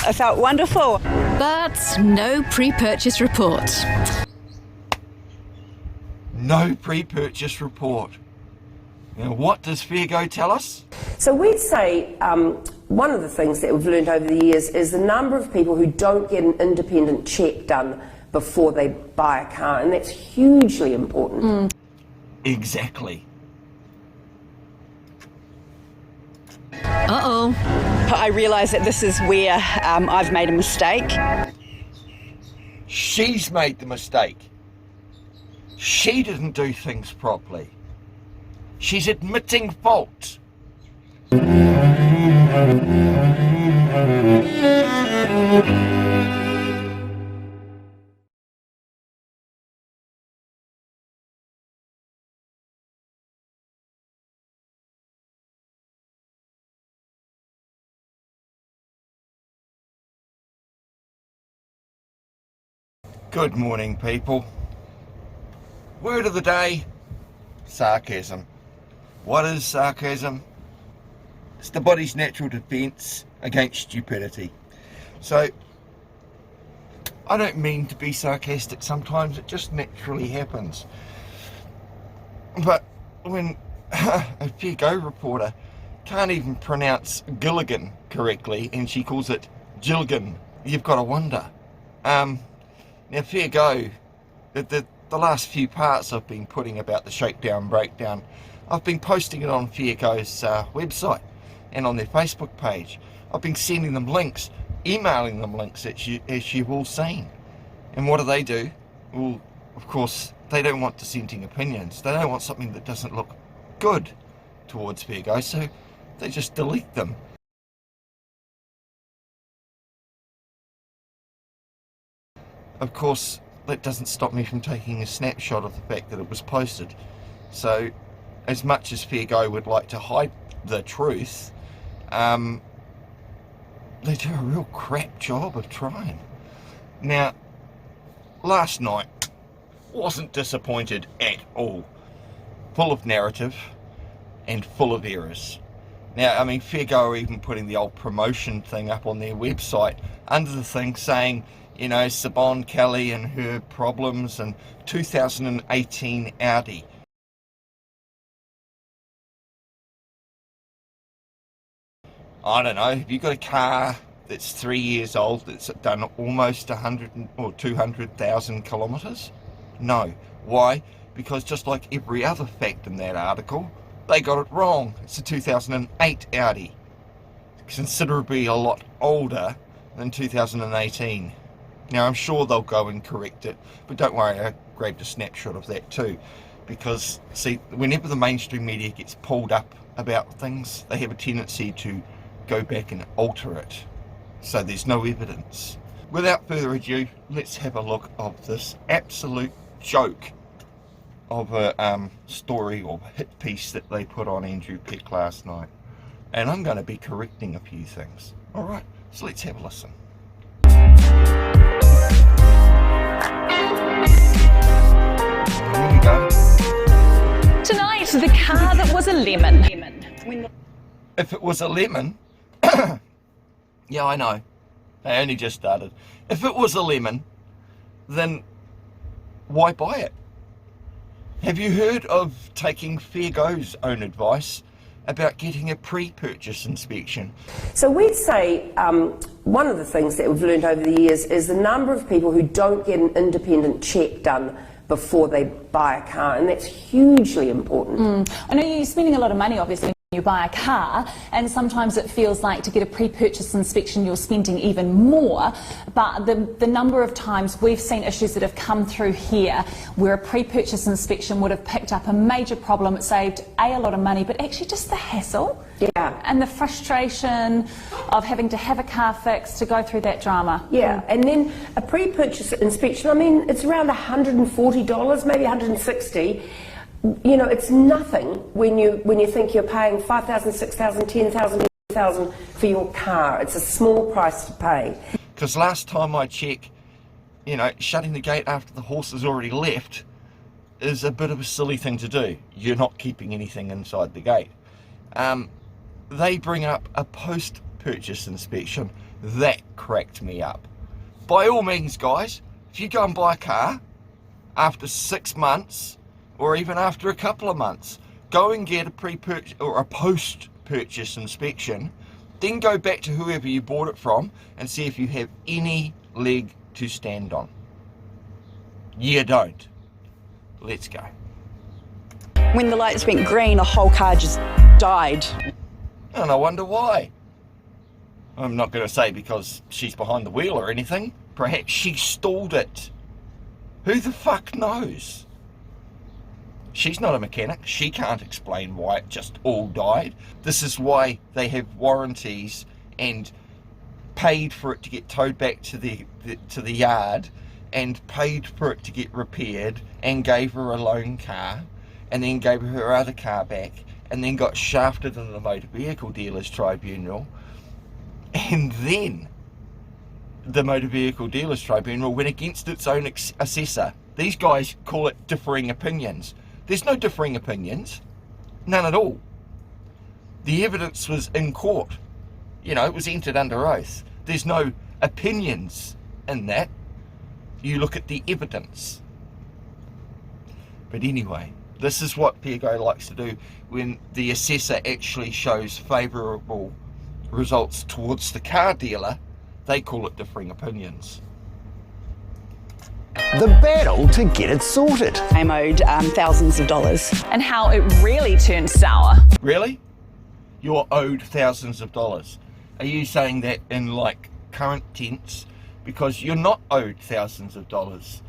I felt wonderful. But no pre-purchase report. No pre-purchase report. Now, what does Fairgo tell us? So we'd say one of the things that we've learned over the years is the number of people who don't get an independent check done before they buy a car, and that's hugely important. Exactly. Uh-oh. I realise that this is where I've made a mistake. She's made the mistake. She didn't do things properly. She's admitting fault. Good morning, people. Word of the day, sarcasm. What is sarcasm? It's the body's natural defense against stupidity. So, I don't mean to be sarcastic sometimes, it just naturally happens. But when a Fairgo reporter can't even pronounce Gilligan correctly and she calls it Gilligan, you've got to wonder. Now Fairgo, the last few parts I've been putting about the Shakedown breakdown, I've been posting it on Fairgo's website and on their Facebook page. I've been sending them links, emailing them links as you've all seen. And what do? Well, of course, they don't want dissenting opinions. They don't want something that doesn't look good towards Fairgo, so they just delete them. Of course, that doesn't stop me from taking a snapshot of the fact that it was posted. So, as much as Fairgo would like to hide the truth, they do a real crap job of trying. Now, last night, wasn't disappointed at all. Full of narrative and full of errors. Now, I mean, Fairgo are even putting the old promotion thing up on their website under the thing saying, you know, Siobhan Kelly and her problems and 2018 Audi. I don't know, have you got a car that's 3 years old that's done almost 100 or 200,000 kilometres? No. Why? Because just like every other fact in that article, they got it wrong. It's a 2008 Audi. Considerably a lot older than 2018. Now, I'm sure they'll go and correct it, but don't worry, I grabbed a snapshot of that too. Because, see, whenever the mainstream media gets pulled up about things, they have a tendency to go back and alter it. So there's no evidence. Without further ado, let's have a look of this absolute joke of a story or hit piece that they put on Andrew Peck last night. And I'm going to be correcting a few things. Alright, so let's have a listen. Here we go. Tonight, the car that was a lemon. If it was a lemon, yeah, I know, they only just started. If it was a lemon, then why buy it? Have you heard of taking Fairgo's own advice about getting a pre-purchase inspection? So we'd say one of the things that we've learned over the years is the number of people who don't get an independent check done before they buy a car, and that's hugely important. I know you're spending a lot of money, obviously, when you buy a car, and sometimes it feels like to get a pre-purchase inspection you're spending even more, but the number of times we've seen issues that have come through here where a pre-purchase inspection would have picked up a major problem, it saved a lot of money, but actually just the hassle and the frustration of having to have a car fixed, to go through that drama. Yeah, and then a pre-purchase inspection, I mean, it's around $140, maybe $160. You know, it's nothing when you think you're paying $5,000, $6,000, $10,000, $10,000 for your car. It's a small price to pay. Because last time I checked, you know, shutting the gate after the horse has already left is a bit of a silly thing to do. You're not keeping anything inside the gate. They bring up a post-purchase inspection That cracked me up. By all means, guys, if you go and buy a car after 6 months or even after a couple of months, go and get a pre-purchase or a post-purchase inspection, then go back to whoever you bought it from and see if you have any leg to stand on. You don't. Let's go. When the lights went green, the whole car just died. And I wonder why. I'm not going to say because she's behind the wheel or anything. Perhaps she stalled it. Who the fuck knows? She's not a mechanic. She can't explain why it just all died. This is why they have warranties and paid for it to get towed back to the yard and paid for it to get repaired and gave her a loan car and then gave her her other car back and then got shafted in the Motor Vehicle Dealers Tribunal, and then the Motor Vehicle Dealers Tribunal went against its own assessor. These guys call it differing opinions. There's no differing opinions, none at all. The evidence was in court. You know, it was entered under oath. There's no opinions in that. You look at the evidence. But anyway, this is what PIAC likes to do when the assessor actually shows favourable results towards the car dealer. They call it differing opinions. The battle to get it sorted. I'm owed thousands of dollars. And how it really turned sour. Really? You're owed thousands of dollars. Are you saying that in like current tense? Because you're not owed thousands of dollars.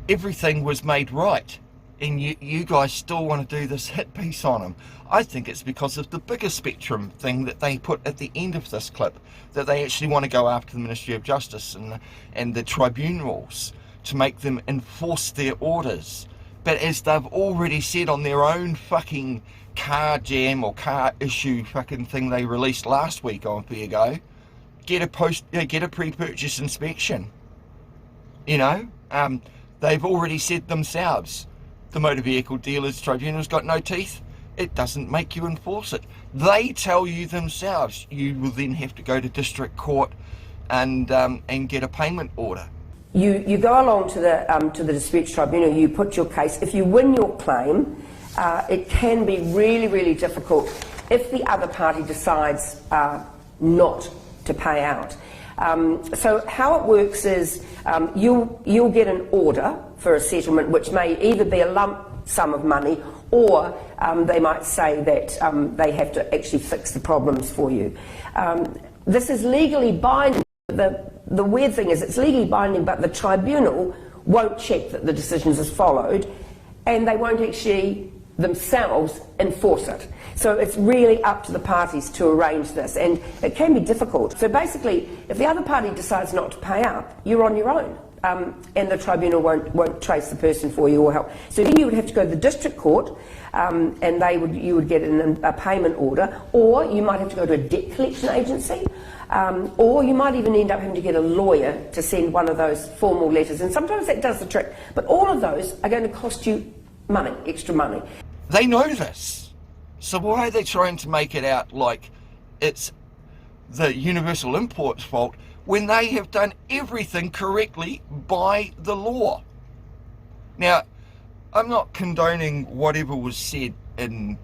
Everything was made right, and you guys still want to do this hit piece on them. I think it's because of the bigger spectrum thing that they put at the end of this clip, that they actually want to go after the Ministry of Justice and the tribunals to make them enforce their orders. But as they've already said on their own fucking car jam or car issue fucking thing they released last week on PIAC, get a pre-purchase inspection. You know, they've already said themselves, the Motor Vehicle Dealers Tribunal's got no teeth. It doesn't make you enforce it. They tell you themselves. You will then have to go to district court and get a payment order. You go along to the disputes tribunal. You put your case. If you win your claim, it can be really, really difficult if the other party decides not to pay out. So how it works is you'll get an order for a settlement, which may either be a lump sum of money, or they might say that they have to actually fix the problems for you. This is legally binding. The weird thing is it's legally binding, but the tribunal won't check that the decisions is followed, and they won't actually themselves enforce it. So it's really up to the parties to arrange this, and it can be difficult. So basically, if the other party decides not to pay up, you're on your own, and the tribunal won't trace the person for you or help. So then you would have to go to the district court, and you would get a payment order, or you might have to go to a debt collection agency, or you might even end up having to get a lawyer to send one of those formal letters, and sometimes that does the trick. But all of those are going to cost you money, extra money. They know this. So why are they trying to make it out like it's the Universal Import's fault when they have done everything correctly by the law? Now, I'm not condoning whatever was said in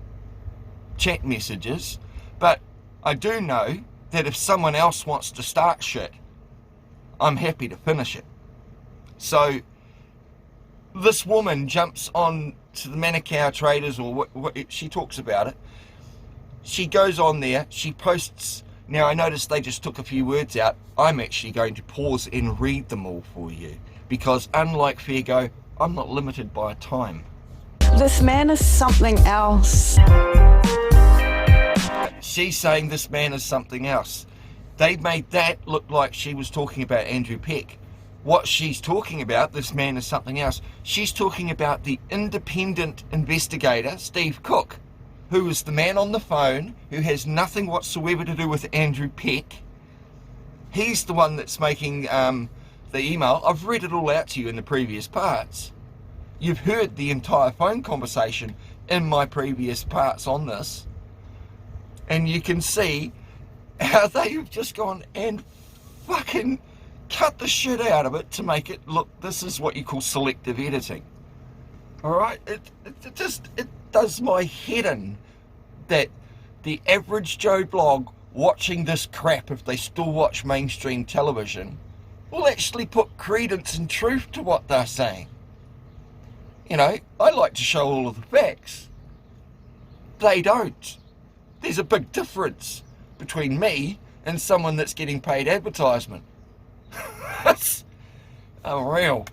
chat messages, but I do know that if someone else wants to start shit, I'm happy to finish it. So this woman jumps on to the Manukau traders, or what she talks about it. She goes on there, she posts. Now I noticed they just took a few words out. I'm actually going to pause and read them all for you, because unlike Fairgo, I'm not limited by time. This man is something else. She's saying this man is something else. They made that look like she was talking about Andrew Peck. What she's talking about, this man is something else. She's talking about the independent investigator, Steve Cook, who is the man on the phone who has nothing whatsoever to do with Andrew Peck. He's the one that's making the email. I've read it all out to you in the previous parts. You've heard the entire phone conversation in my previous parts on this, and you can see how they've just gone and fucking cut the shit out of it to make it look, this is what you call selective editing. Alright? It does my head in that the average Joe blog watching this crap, if they still watch mainstream television, will actually put credence and truth to what they're saying. You know, I like to show all of the facts. They don't. There's a big difference between me and someone that's getting paid advertisement. That's unreal.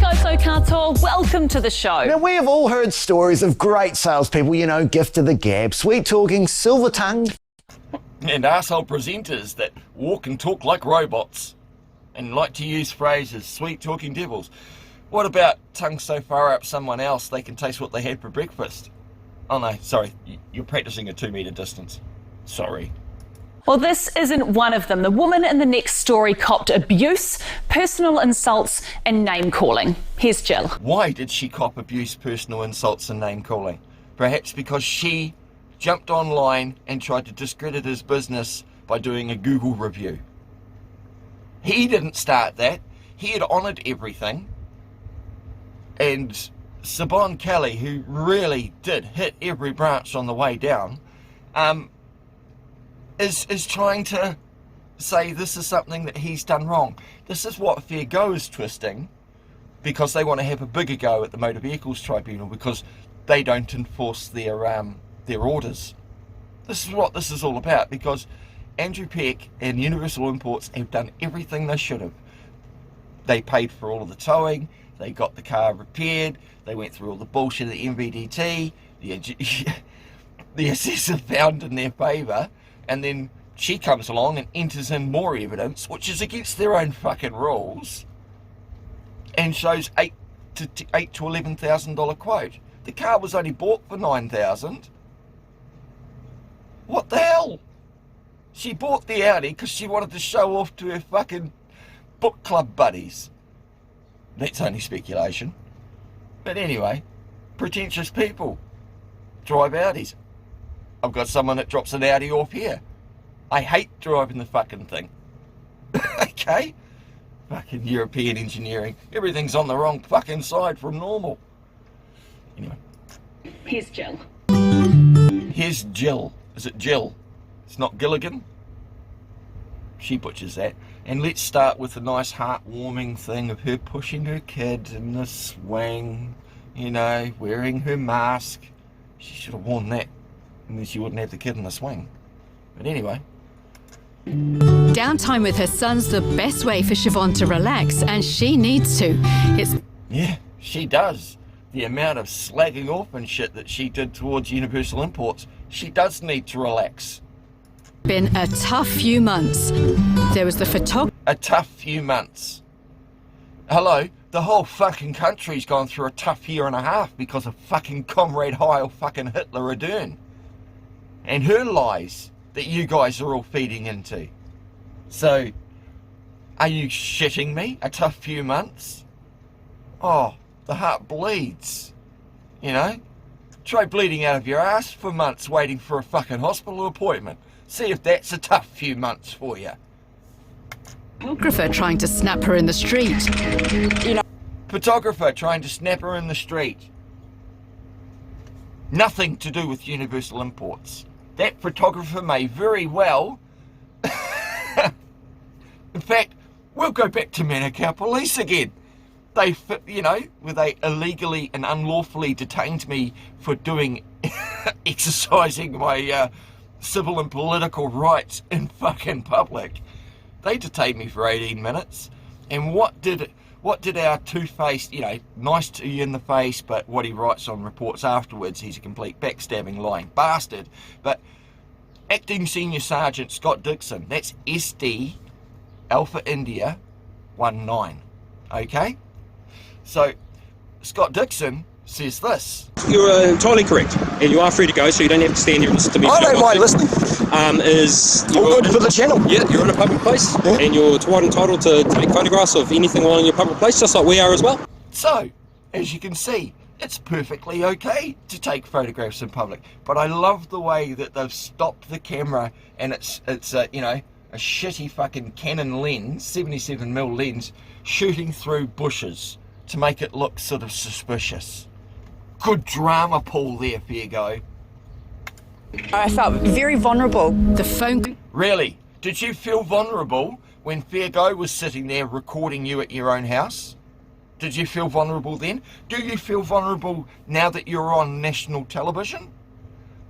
Otho katoa, welcome to the show. Now, we have all heard stories of great salespeople, you know, gift of the gab, sweet-talking, silver-tongued, and arsehole presenters that walk and talk like robots and like to use phrases, sweet-talking devils. What about tongue so far up someone else they can taste what they had for breakfast? Oh no, sorry, you're practicing a 2 metre distance. Sorry. Well, this isn't one of them. The woman in the next story copped abuse, personal insults and name-calling. Here's Jill. Why did she cop abuse, personal insults and name-calling? Perhaps because she jumped online and tried to discredit his business by doing a Google review. He didn't start that. He had honoured everything. And Siobhan Kelly, who really did hit every branch on the way down, is trying to say this is something that he's done wrong. This is what Fair Go is twisting, because they want to have a bigger go at the Motor Vehicles Tribunal because they don't enforce their orders. This is what this is all about, because Andrew Peck and Universal Imports have done everything they should have. They paid for all of the towing, they got the car repaired, they went through all the bullshit at the MVDT, the assessor found in their favour, and then she comes along and enters in more evidence, which is against their own fucking rules, and shows $8,000 to $11,000 quote. The car was only bought for $9,000. What the hell? She bought the Audi because she wanted to show off to her fucking book club buddies. That's only speculation. But anyway, pretentious people drive Audis. I've got someone that drops an Audi off here. I hate driving the fucking thing. Okay? Fucking European engineering. Everything's on the wrong fucking side from normal. Anyway. Here's Jill. Here's Jill. Is it Jill? It's not Gilligan? She butchers that. And let's start with a nice heartwarming thing of her pushing her kid in the swing, you know, wearing her mask. She should have worn that, and then she wouldn't have the kid in the swing. But anyway. Downtime with her son's the best way for Siobhan to relax, and she needs to. Yeah, she does. The amount of slagging off and shit that she did towards Universal Imports, she does need to relax. Been a tough few months. There was the photographer. A tough few months. Hello, the whole fucking country's gone through a tough year and a half because of fucking Comrade Heil fucking Hitler Adern. And her lies that you guys are all feeding into. So, are you shitting me? A tough few months? Oh, the heart bleeds. You know? Try bleeding out of your ass for months waiting for a fucking hospital appointment. See if that's a tough few months for you. Photographer trying to snap her in the street. You know, photographer trying to snap her in the street. Nothing to do with Universal Imports. That photographer may very well... In fact, we'll go back to Manukau Police again. They, you know, where they illegally and unlawfully detained me for doing... exercising my civil and political rights in fucking public. They detained me for 18 minutes. And what did our two-faced, you know, nice to you in the face, but what he writes on reports afterwards, he's a complete backstabbing, lying bastard. But Acting Senior Sergeant Scott Dixon, that's SD Alpha India 19, okay? So, Scott Dixon says this. You're entirely correct, and you are free to go, so you don't have to stand here and listen to me. I don't mind listening. You're good for the channel. Yeah, you're in a public place, yeah. And you're quite entitled to take photographs of anything while in your public place, just like we are as well. So, as you can see, It's perfectly okay to take photographs in public, but I love the way that they've stopped the camera, and it's a, you know, a shitty fucking Canon lens, 77mm lens, shooting through bushes to make it look sort of suspicious. Good drama pull there, fair go. I felt very vulnerable. The phone. Really? Did you feel vulnerable when Fair Go was sitting there recording you at your own house? Did you feel vulnerable then? Do you feel vulnerable now that you're on national television?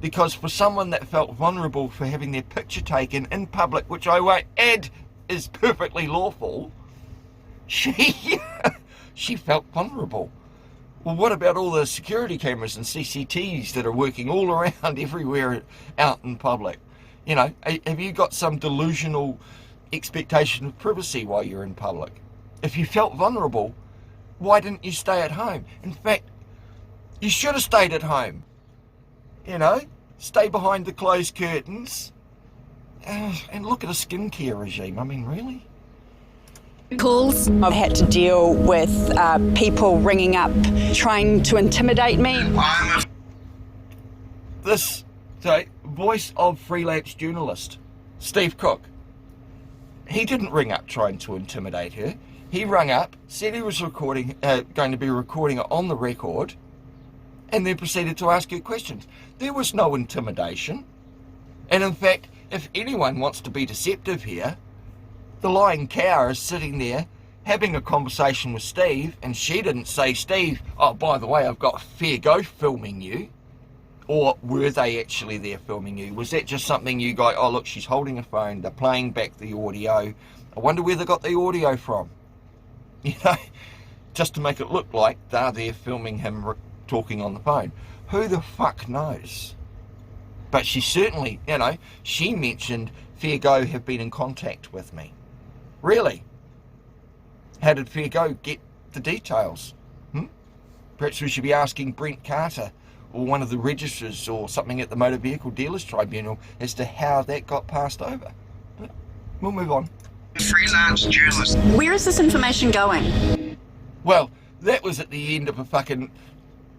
Because for someone that felt vulnerable for having their picture taken in public, which I won't add is perfectly lawful, she felt vulnerable. Well, what about all the security cameras and CCTVs that are working all around everywhere out in public? You know, have you got some delusional expectation of privacy while you're in public? If you felt vulnerable, why didn't you stay at home? In fact, you should have stayed at home. You know, stay behind the closed curtains and look at a skincare regime. I mean, really? Calls. I've had to deal with people ringing up, trying to intimidate me. This voice of freelance journalist, Steve Cook, he didn't ring up trying to intimidate her. He rung up, said he was going to be recording it on the record, and then proceeded to ask her questions. There was no intimidation. And in fact, if anyone wants to be deceptive here, the lying cow is sitting there having a conversation with Steve, and she didn't say, Steve, oh, by the way, I've got Fair Go filming you. Or were they actually there filming you? Was that just something you go, oh, look, she's holding a phone, they're playing back the audio. I wonder where they got the audio from. You know, just to make it look like they're there filming him talking on the phone. Who the fuck knows? But she certainly, you know, she mentioned Fair Go have been in contact with me. Really? How did Fair Go get the details? Perhaps we should be asking Brent Carter or one of the registrars or something at the Motor Vehicle Dealers Tribunal as to how that got passed over. But we'll move on. Freelance journalist. Where is this information going? Well, that was at the end of a fucking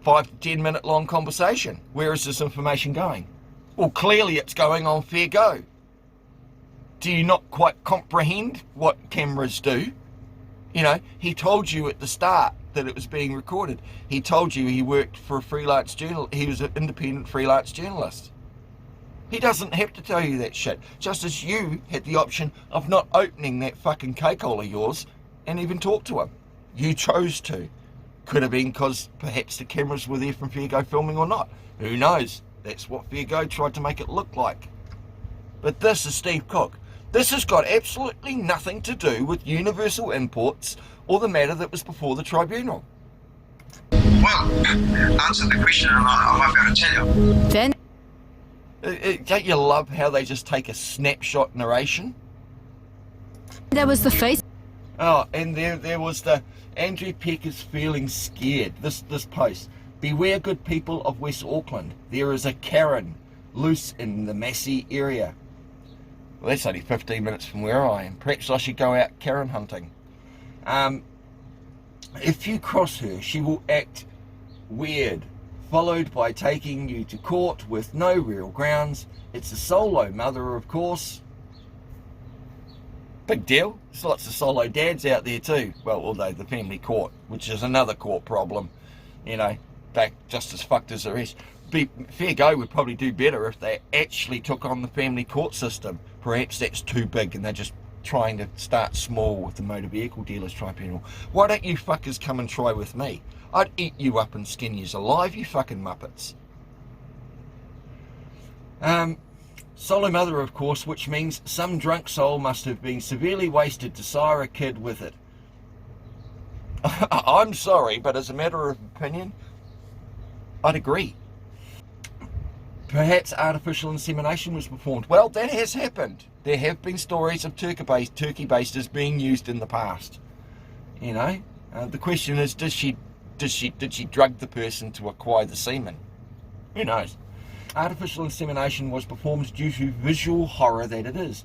5 to 10 minute long conversation. Where is this information going? Well, clearly it's going on Fair Go. Do you not quite comprehend what cameras do? You know, he told you at the start that it was being recorded. He told you he worked for a freelance journal. He was an independent freelance journalist. He doesn't have to tell you that shit. Just as you had the option of not opening that fucking cake-hole of yours and even talk to him. You chose to. Could have been because perhaps the cameras were there from Fair Go filming or not. Who knows? That's what Fair Go tried to make it look like. But this is Steve Cook. This has got absolutely nothing to do with Universal Imports or the matter that was before the tribunal. Well, answer the question and I won't be able to tell you. Then. Don't you love how they just take a snapshot narration? There was the face. Oh, and there was the Andrew Peck is feeling scared. This post. Beware, good people of West Auckland. There is a Karen loose in the Massey area. Well, that's only 15 minutes from where I am. Perhaps I should go out Karen hunting. If you cross her, she will act weird, followed by taking you to court with no real grounds. It's a solo mother, of course. Big deal. There's lots of solo dads out there too. Well, although the family court, which is another court problem, you know, back just as fucked as the rest. Fair Go would probably do better if they actually took on the family court system. Perhaps that's too big and they're just trying to start small with the Motor Vehicle Dealers Tribunal. Why don't you fuckers come and try with me? I'd eat you up and skin you alive, you fucking muppets. Solo mother, of course, which means some drunk soul must have been severely wasted to sire a kid with it. I'm sorry, but as a matter of opinion, I'd agree. Perhaps artificial insemination was performed. Well, that has happened. There have been stories of turkey basters being used in the past. You know, the question is, did she drug the person to acquire the semen? Who knows? Artificial insemination was performed due to visual horror that it is.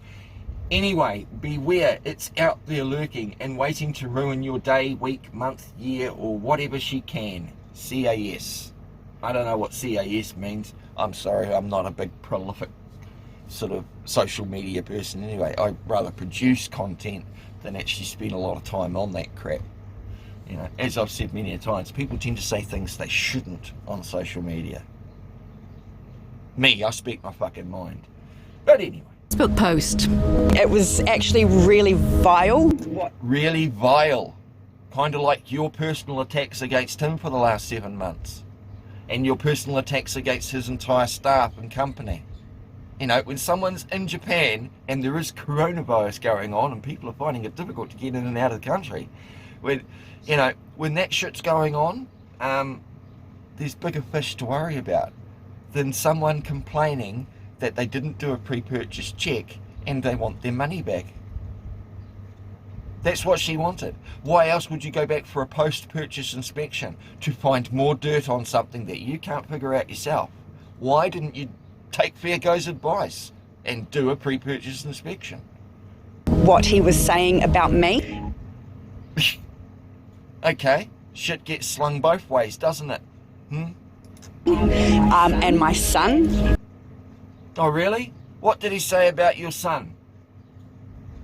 Anyway, beware, it's out there lurking and waiting to ruin your day, week, month, year, or whatever she can. CAS. I don't know what CAS means. I'm sorry, I'm not a big prolific sort of social media person anyway. I rather produce content than actually spend a lot of time on that crap. You know, as I've said many a times, people tend to say things they shouldn't on social media. Me, I speak my fucking mind. But anyway. Facebook post. It was actually really vile. What? Really vile. Kind of like your personal attacks against him for the last 7 months. And your personal attacks against his entire staff and company. You know, when someone's in Japan and there is coronavirus going on and people are finding it difficult to get in and out of the country, when, you know, when that shit's going on, there's bigger fish to worry about than someone complaining that they didn't do a pre-purchase check and they want their money back. That's what she wanted. Why else would you go back for a post-purchase inspection? To find more dirt on something that you can't figure out yourself. Why didn't you take Fairgo's advice and do a pre-purchase inspection? What he was saying about me. Okay, shit gets slung both ways, doesn't it? And my son. Oh really? What did he say about your son?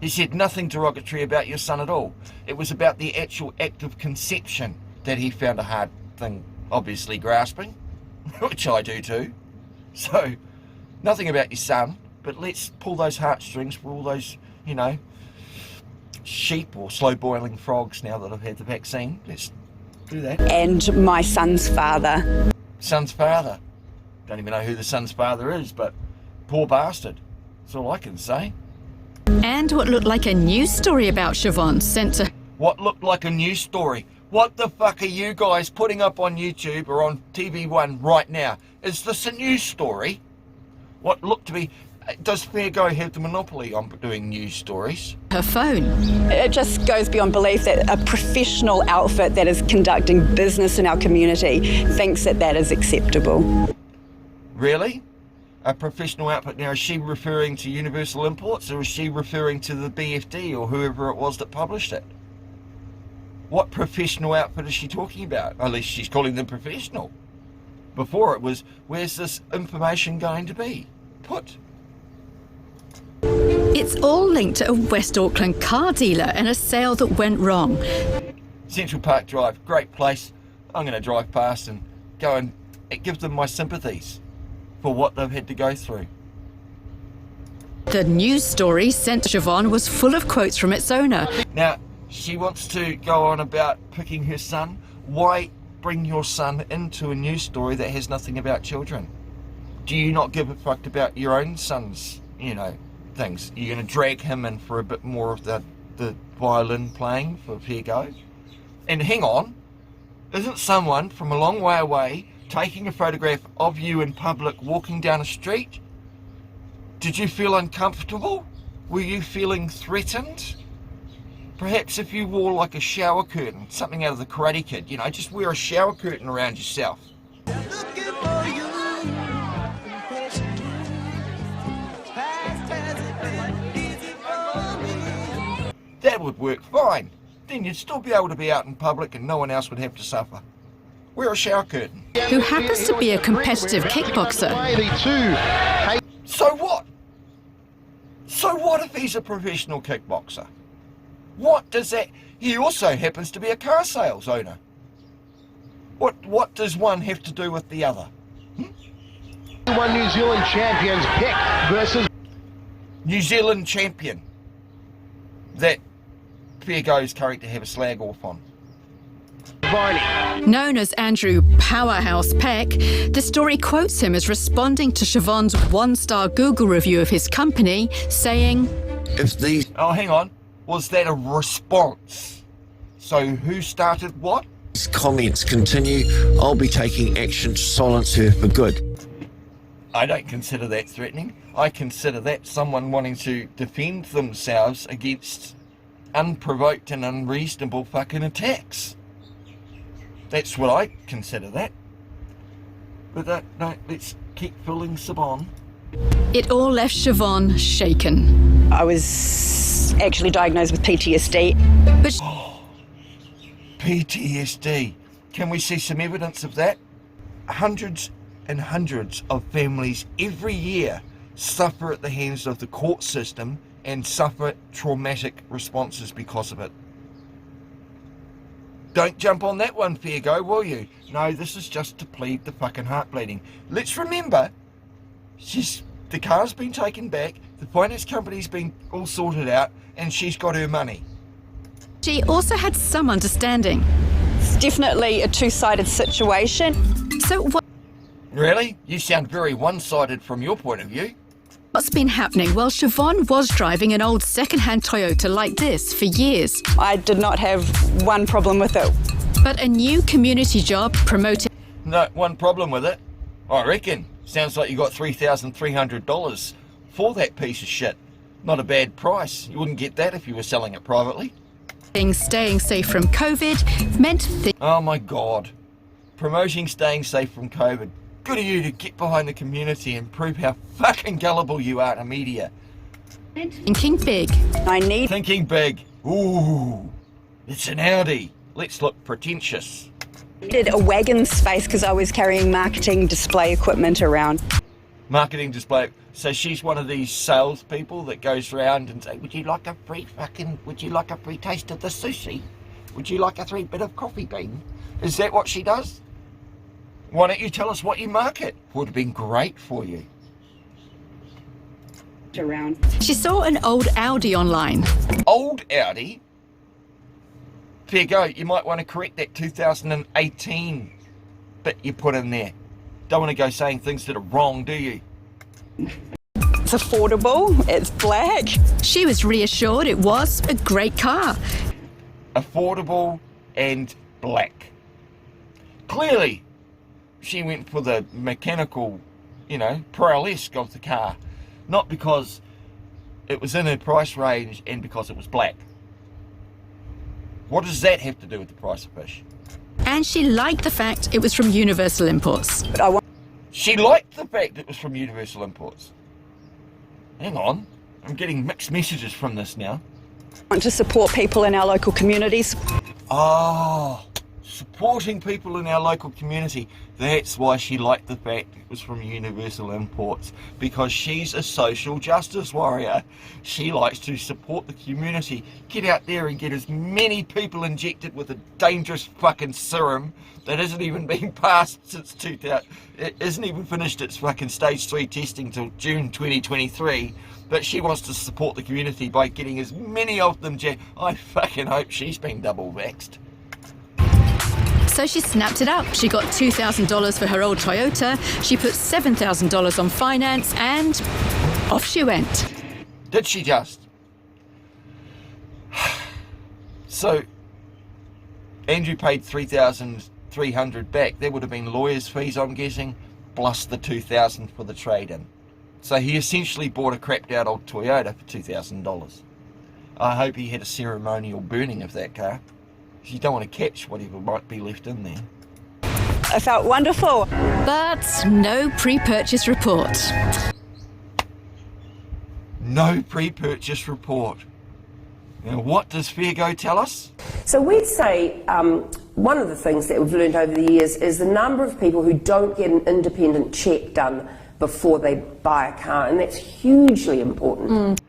He said nothing derogatory about your son at all. It was about the actual act of conception that he found a hard thing, obviously grasping, which I do too. So, nothing about your son, but let's pull those heartstrings for all those, you know, sheep or slow boiling frogs now that I've had the vaccine. Let's do that. And my son's father. Son's father. Don't even know who the son's father is, but poor bastard. That's all I can say. And what looked like a news story about Siobhan sent to... What looked like a news story? What the fuck are you guys putting up on YouTube or on TV1 right now? Is this a news story? What looked to be... Does Fairgo have the monopoly on doing news stories? her phone. It just goes beyond belief that a professional outfit that is conducting business in our community thinks that that is acceptable. Really? A professional outfit. Now, is she referring to Universal Imports or is she referring to the BFD or whoever it was that published it? What professional outfit is she talking about? At least she's calling them professional. Before it was, where's this information going to be put? It's all linked to a West Auckland car dealer and a sale that went wrong. Central Park Drive, great place. I'm going to drive past and go and give them my sympathies for what they've had to go through. The news story sent to Siobhan was full of quotes from its owner. Now, she wants to go on about picking her son. Why bring your son into a news story that has nothing about children? Do you not give a fuck about your own son's, things? You're going to drag him in for a bit more of the violin playing for fair go? And hang on, isn't someone from a long way away taking a photograph of you in public walking down a street? Did you feel uncomfortable? Were you feeling threatened? Perhaps if you wore like a shower curtain, something out of the Karate Kid, just wear a shower curtain around yourself. That would work fine. Then you'd still be able to be out in public and no one else would have to suffer. Wear a shower curtain. Who happens to be a competitive kickboxer. So what? So what if he's a professional kickboxer? What does that... He also happens to be a car sales owner. What does one have to do with the other? One New Zealand champions pick versus... New Zealand champion. That Fair Go's curry to have a slag off on. Known as Andrew Powerhouse Peck, the story quotes him as responding to Siobhan's one-star Google review of his company, saying, If these... Oh, hang on. Was that a response? So who started what? These comments continue, I'll be taking action to silence her for good. I don't consider that threatening. I consider that someone wanting to defend themselves against unprovoked and unreasonable fucking attacks. That's what I consider that. But no, let's keep filling Sabon. It all left Siobhan shaken. I was actually diagnosed with PTSD. But PTSD. Can we see some evidence of that? Hundreds and hundreds of families every year suffer at the hands of the court system and suffer traumatic responses because of it. Don't jump on that one, fair go, will you? No, this is just to plead the fucking heart bleeding. Let's remember, the car's been taken back, the finance company's been all sorted out, and she's got her money. She also had some understanding. It's definitely a two-sided situation. So Really? You sound very one-sided from your point of view. what's been happening? Well, Siobhan was driving an old second-hand Toyota like this for years. I did not have one problem with it. But a new community job promoted... No, one problem with it, I reckon. Sounds like you got $3,300 for that piece of shit. Not a bad price. You wouldn't get that if you were selling it privately. Staying safe from COVID meant... Oh my God. Promoting staying safe from COVID. Good of you to get behind the community and prove how fucking gullible you are to media. Thinking big. Thinking big. Ooh, it's an Audi. Let's look pretentious. I needed a wagon space because I was carrying marketing display equipment around. Marketing display. So she's one of these salespeople that goes around and say, would you like a free taste of the sushi? Would you like a free bit of coffee bean? Is that what she does? Why don't you tell us what you market? Would have been great for you. She saw an old Audi online. Old Audi? Fair go, you might want to correct that 2018 bit you put in there. Don't want to go saying things that are wrong, do you? It's affordable, it's black. She was reassured it was a great car. Affordable and black. Clearly, she went for the mechanical, prowess of the car. Not because it was in her price range and because it was black. What does that have to do with the price of fish? And she liked the fact it was from Universal Imports. She liked the fact it was from Universal Imports. Hang on, I'm getting mixed messages from this now. I want to support people in our local communities. Oh, supporting people in our local community. That's why she liked the fact it was from Universal Imports, because she's a social justice warrior. She likes to support the community. Get out there and get as many people injected with a dangerous fucking serum that isn't even being passed since 2000. It isn't even finished its fucking stage 3 testing till June 2023. But she wants to support the community by getting as many of them. I fucking hope she's been double vaxxed. So she snapped it up. She got $2,000 for her old Toyota. She put $7,000 on finance and off she went. Did she just? So, Andrew paid $3,300 back. That would have been lawyers' fees, I'm guessing, plus the $2,000 for the trade-in. So he essentially bought a crapped out old Toyota for $2,000. I hope he had a ceremonial burning of that car. You don't want to catch whatever might be left in there. I felt wonderful. But no pre-purchase report. No pre-purchase report. Now what does Fairgo tell us? So we'd say one of the things that we've learned over the years is the number of people who don't get an independent check done before they buy a car, and that's hugely important.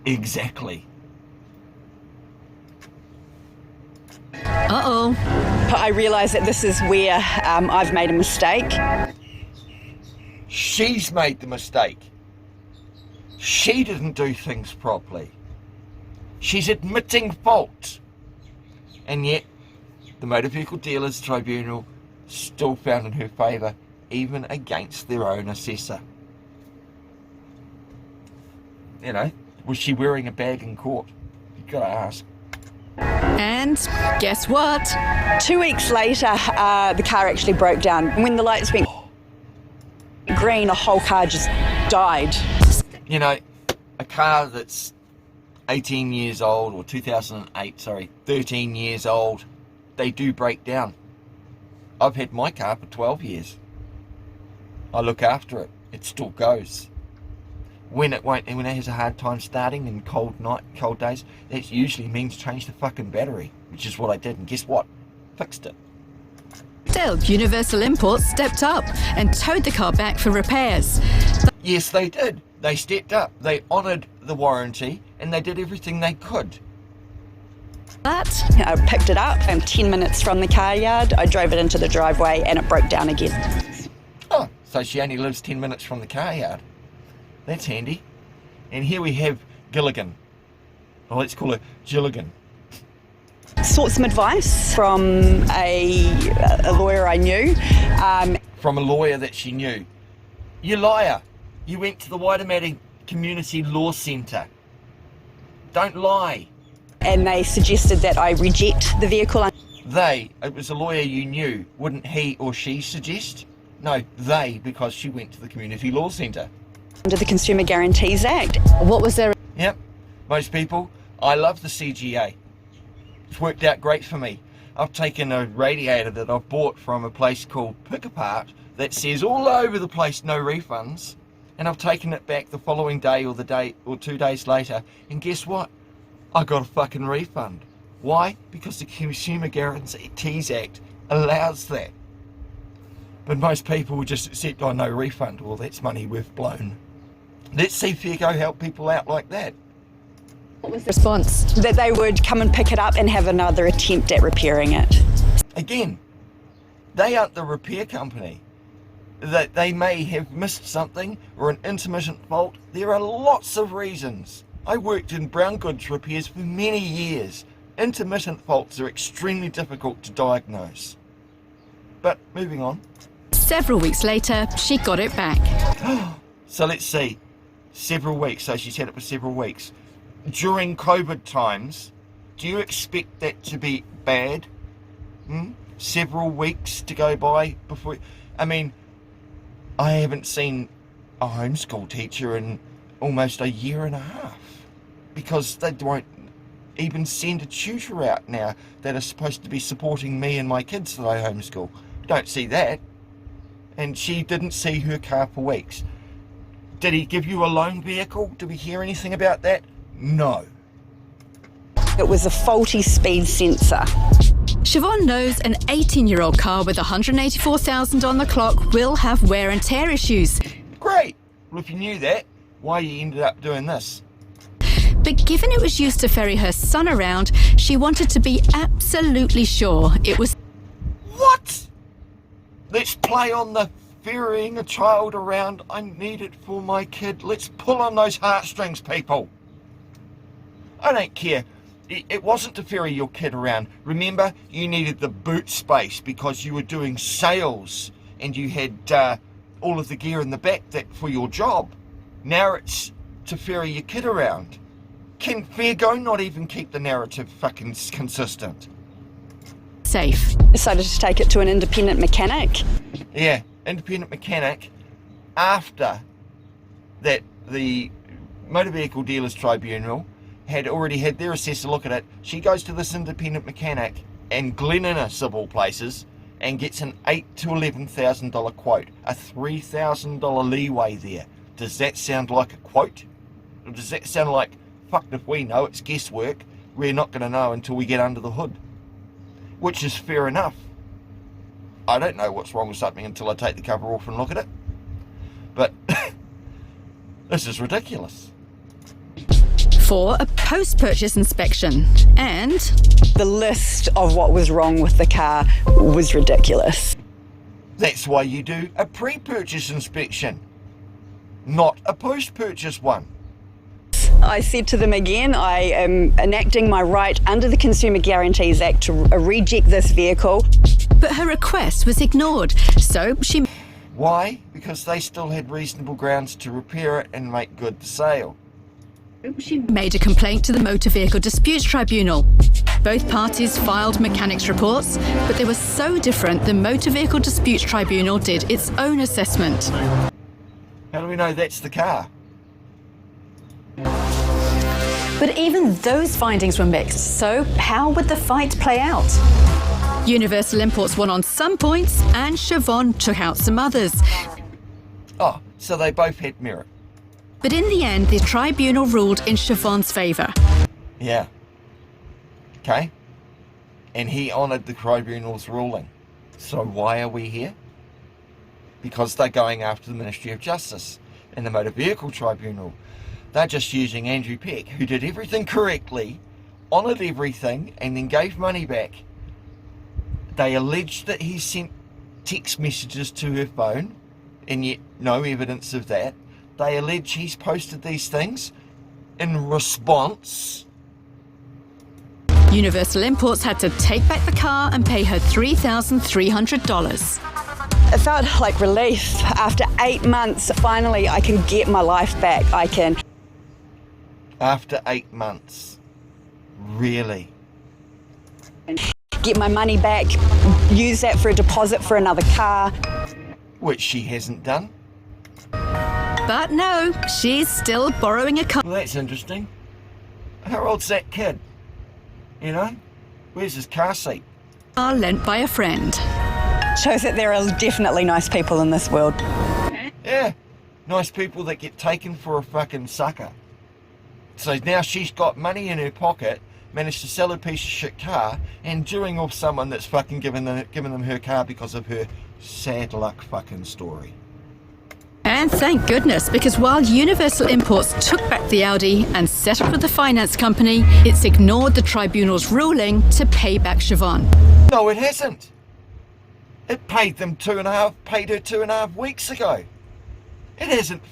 Exactly. Uh-oh. I realise that this is where I've made a mistake. She's made the mistake. She didn't do things properly. She's admitting fault. And yet, the Motor Vehicle Dealers Tribunal still found in her favour, even against their own assessor. Was she wearing a bag in court? You've got to ask. And guess what? 2 weeks later, the car actually broke down. When the lights went green, the whole car just died. A car that's 18 years old, or 13 years old, they do break down. I've had my car for 12 years. I look after it. It still goes. When it has a hard time starting in cold days, that usually means change the fucking battery, which is what I did, and guess what? Fixed it. Still, Universal Imports stepped up and towed the car back for repairs. Yes, they did. They stepped up. They honoured the warranty and they did everything they could. But I picked it up. I'm 10 minutes from the car yard. I drove it into the driveway and it broke down again. Oh, so she only lives 10 minutes from the car yard. That's handy. And here we have Gilligan. Well, let's call her Gilligan. Sought some advice from a lawyer I knew. From a lawyer that she knew. You liar. You went to the Waitemata Community Law Centre. Don't lie. And they suggested that I reject the vehicle. It was a lawyer you knew. Wouldn't he or she suggest? No, they, because she went to the Community Law Centre. Under the Consumer Guarantees Act. what was there? Yep, most people. I love the CGA. It's worked out great for me. I've taken a radiator that I've bought from a place called Pick Apart that says all over the place no refunds, and I've taken it back the following day or 2 days later, and guess what? I got a fucking refund. Why? Because the Consumer Guarantees Act allows that. But most people would just accept, oh, no refund. Well, that's money we've blown. Let's see Fairgo help people out like that. What was the response? That they would come and pick it up and have another attempt at repairing it. Again, they aren't the repair company. That they may have missed something or an intermittent fault. There are lots of reasons. I worked in brown goods repairs for many years. Intermittent faults are extremely difficult to diagnose. But moving on. Several weeks later, she got it back. So let's see. Several weeks. So she's had it for several weeks. During COVID times, do you expect that to be bad? Several weeks to go by before... I mean, I haven't seen a homeschool teacher in almost a year and a half because they won't even send a tutor out now that are supposed to be supporting me and my kids that I homeschool. Don't see that. And she didn't see her car for weeks. Did he give you a loan vehicle? Did we hear anything about that? No. It was a faulty speed sensor. Siobhan knows an 18-year-old car with 184,000 on the clock will have wear and tear issues. Great. Well, if you knew that, why you ended up doing this? But given it was used to ferry her son around, she wanted to be absolutely sure it was... What? Let's play on the ferrying a child around. I need it for my kid. Let's pull on those heartstrings, people. I don't care. It wasn't to ferry your kid around. Remember, you needed the boot space because you were doing sales and you had all of the gear in the back for your job. Now it's to ferry your kid around. Can Fairgo not even keep the narrative fucking consistent? Safe. Decided to take it to an independent mechanic. Yeah, independent mechanic. After that, the Motor Vehicle Dealers Tribunal had already had their assessor look at it. She goes to this independent mechanic and Glenina of all places and gets an $8,000 to $11,000 quote, a $3,000 leeway there. Does that sound like a quote? Or does that sound like, fucked if we know, it's guesswork, we're not going to know until we get under the hood? Which is fair enough. I don't know what's wrong with something until I take the cover off and look at it. But this is ridiculous. For a post-purchase inspection, and the list of what was wrong with the car was ridiculous. That's why you do a pre-purchase inspection, not a post-purchase one. I said to them again, I am enacting my right under the Consumer Guarantees Act to reject this vehicle. But her request was ignored, so she... Why? Because they still had reasonable grounds to repair it and make good the sale. She made a complaint to the Motor Vehicle Disputes Tribunal. Both parties filed mechanics reports, but they were so different the Motor Vehicle Disputes Tribunal did its own assessment. How do we know that's the car? But even those findings were mixed, so how would the fight play out? Universal Imports won on some points, and Siobhan took out some others. Oh, so they both had merit. But in the end, the tribunal ruled in Siobhan's favour. Yeah. Okay. And he honoured the tribunal's ruling. So why are we here? Because they're going after the Ministry of Justice and the Motor Vehicle Tribunal. They're just using Andrew Peck, who did everything correctly, honoured everything, and then gave money back. They allege that he sent text messages to her phone, and yet no evidence of that. They allege he's posted these things in response. Universal Imports had to take back the car and pay her $3,300. It felt like relief. After 8 months, finally I can get my life back. I can. After 8 months? Really? Get my money back, use that for a deposit for another car. Which she hasn't done. But no, she's still borrowing a car. Well, that's interesting. How old's that kid? You know? Where's his car seat? Lent by a friend. Shows that there are definitely nice people in this world. Yeah, nice people that get taken for a fucking sucker. So now she's got money in her pocket, managed to sell a piece of shit car, and doing off someone that's fucking giving them her car because of her sad luck fucking story. And thank goodness, because while Universal Imports took back the Audi and settled with the finance company, it's ignored the tribunal's ruling to pay back Siobhan. No, it hasn't. It paid her 2.5 weeks ago. It hasn't